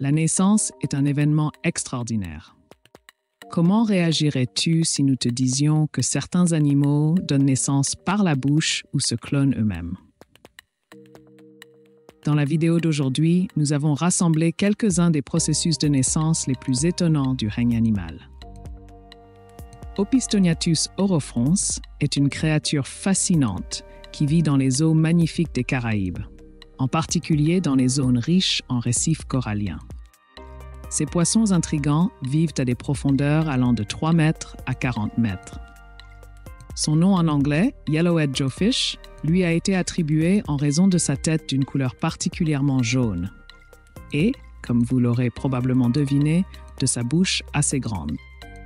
La naissance est un événement extraordinaire. Comment réagirais-tu si nous te disions que certains animaux donnent naissance par la bouche ou se clonent eux-mêmes? Dans la vidéo d'aujourd'hui, nous avons rassemblé quelques-uns des processus de naissance les plus étonnants du règne animal. Opistognathus orofrons est une créature fascinante qui vit dans les eaux magnifiques des Caraïbes, en particulier dans les zones riches en récifs coralliens. Ces poissons intrigants vivent à des profondeurs allant de 3 mètres à 40 mètres. Son nom en anglais, Yellowhead Jawfish, lui a été attribué en raison de sa tête d'une couleur particulièrement jaune et, comme vous l'aurez probablement deviné, de sa bouche assez grande.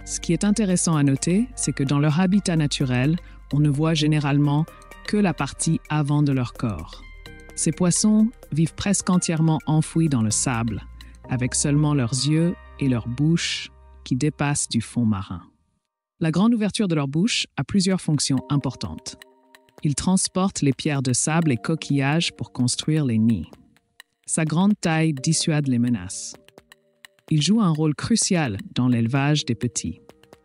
Ce qui est intéressant à noter, c'est que dans leur habitat naturel, on ne voit généralement que la partie avant de leur corps. Ces poissons vivent presque entièrement enfouis dans le sable, avec seulement leurs yeux et leur bouche qui dépassent du fond marin. La grande ouverture de leur bouche a plusieurs fonctions importantes. Ils transportent les pierres de sable et coquillages pour construire les nids. Sa grande taille dissuade les menaces. Il joue un rôle crucial dans l'élevage des petits.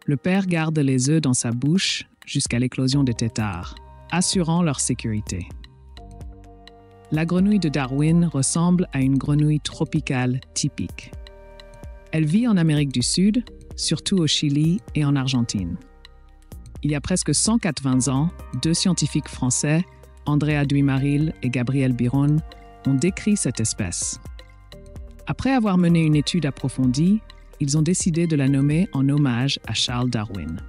Le père garde les œufs dans sa bouche jusqu'à l'éclosion des têtards, assurant leur sécurité. La grenouille de Darwin ressemble à une grenouille tropicale typique. Elle vit en Amérique du Sud, surtout au Chili et en Argentine. Il y a presque 180 ans, 2 scientifiques français, Andrea Duimaril et Gabriel Biron, ont décrit cette espèce. Après avoir mené une étude approfondie, ils ont décidé de la nommer en hommage à Charles Darwin.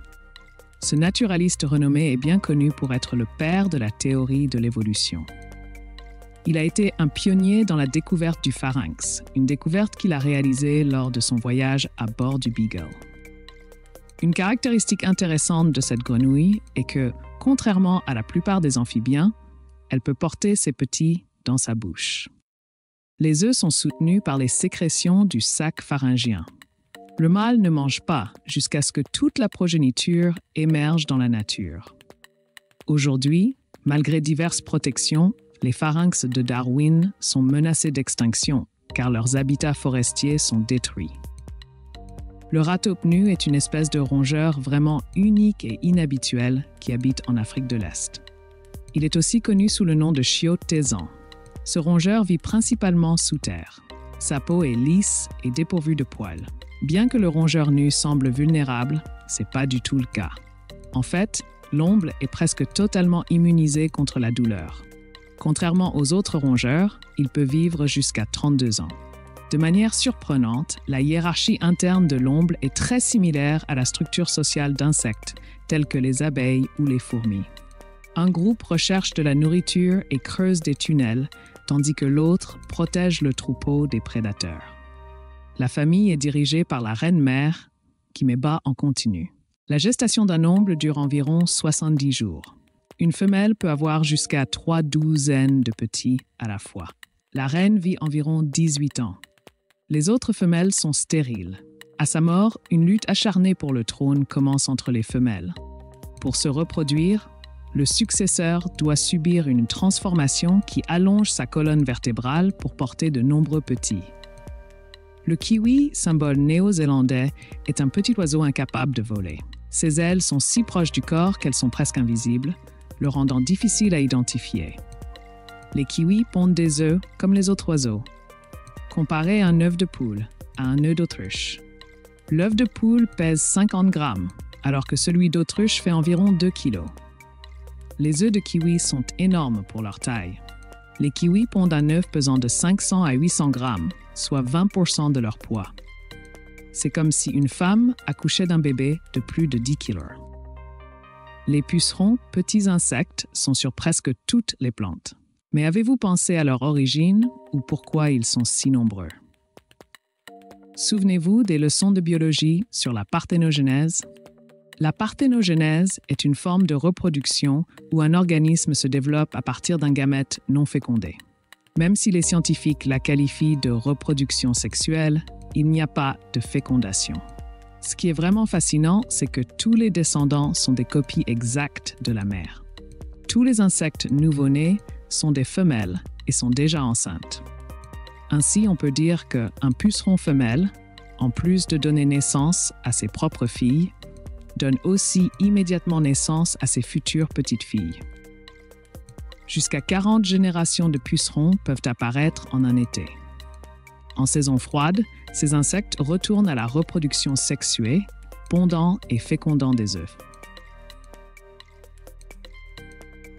Ce naturaliste renommé est bien connu pour être le père de la théorie de l'évolution. Il a été un pionnier dans la découverte du pharynx, une découverte qu'il a réalisée lors de son voyage à bord du Beagle. Une caractéristique intéressante de cette grenouille est que, contrairement à la plupart des amphibiens, elle peut porter ses petits dans sa bouche. Les œufs sont soutenus par les sécrétions du sac pharyngien. Le mâle ne mange pas jusqu'à ce que toute la progéniture émerge dans la nature. Aujourd'hui, malgré diverses protections, les pharynx de Darwin sont menacés d'extinction car leurs habitats forestiers sont détruits. Le ratopnu est une espèce de rongeur vraiment unique et inhabituelle qui habite en Afrique de l'Est. Il est aussi connu sous le nom de chiote taisan. Ce rongeur vit principalement sous terre. Sa peau est lisse et dépourvue de poils. Bien que le rongeur nu semble vulnérable, ce n'est pas du tout le cas. En fait, l'omble est presque totalement immunisé contre la douleur. Contrairement aux autres rongeurs, il peut vivre jusqu'à 32 ans. De manière surprenante, la hiérarchie interne de l'omble est très similaire à la structure sociale d'insectes, tels que les abeilles ou les fourmis. Un groupe recherche de la nourriture et creuse des tunnels, tandis que l'autre protège le troupeau des prédateurs. La famille est dirigée par la reine-mère, qui met bas en continu. La gestation d'un omble dure environ 70 jours. Une femelle peut avoir jusqu'à 3 douzaines de petits à la fois. La reine vit environ 18 ans. Les autres femelles sont stériles. À sa mort, une lutte acharnée pour le trône commence entre les femelles. Pour se reproduire, le successeur doit subir une transformation qui allonge sa colonne vertébrale pour porter de nombreux petits. Le kiwi, symbole néo-zélandais, est un petit oiseau incapable de voler. Ses ailes sont si proches du corps qu'elles sont presque invisibles, le rendant difficile à identifier. Les kiwis pondent des œufs comme les autres oiseaux. Comparez un œuf de poule à un œuf d'autruche. L'œuf de poule pèse 50 grammes, alors que celui d'autruche fait environ 2 kilos. Les œufs de kiwi sont énormes pour leur taille. Les kiwis pondent un œuf pesant de 500 à 800 grammes, soit 20% de leur poids. C'est comme si une femme accouchait d'un bébé de plus de 10 kilos. Les pucerons, petits insectes, sont sur presque toutes les plantes. Mais avez-vous pensé à leur origine ou pourquoi ils sont si nombreux? Souvenez-vous des leçons de biologie sur la parthénogenèse? La parthénogenèse est une forme de reproduction où un organisme se développe à partir d'un gamète non fécondé. Même si les scientifiques la qualifient de reproduction sexuelle, il n'y a pas de fécondation. Ce qui est vraiment fascinant, c'est que tous les descendants sont des copies exactes de la mère. Tous les insectes nouveau-nés sont des femelles et sont déjà enceintes. Ainsi, on peut dire qu'un puceron femelle, en plus de donner naissance à ses propres filles, donne aussi immédiatement naissance à ses futures petites filles. Jusqu'à 40 générations de pucerons peuvent apparaître en un été. En saison froide, ces insectes retournent à la reproduction sexuée, pondant et fécondant des œufs.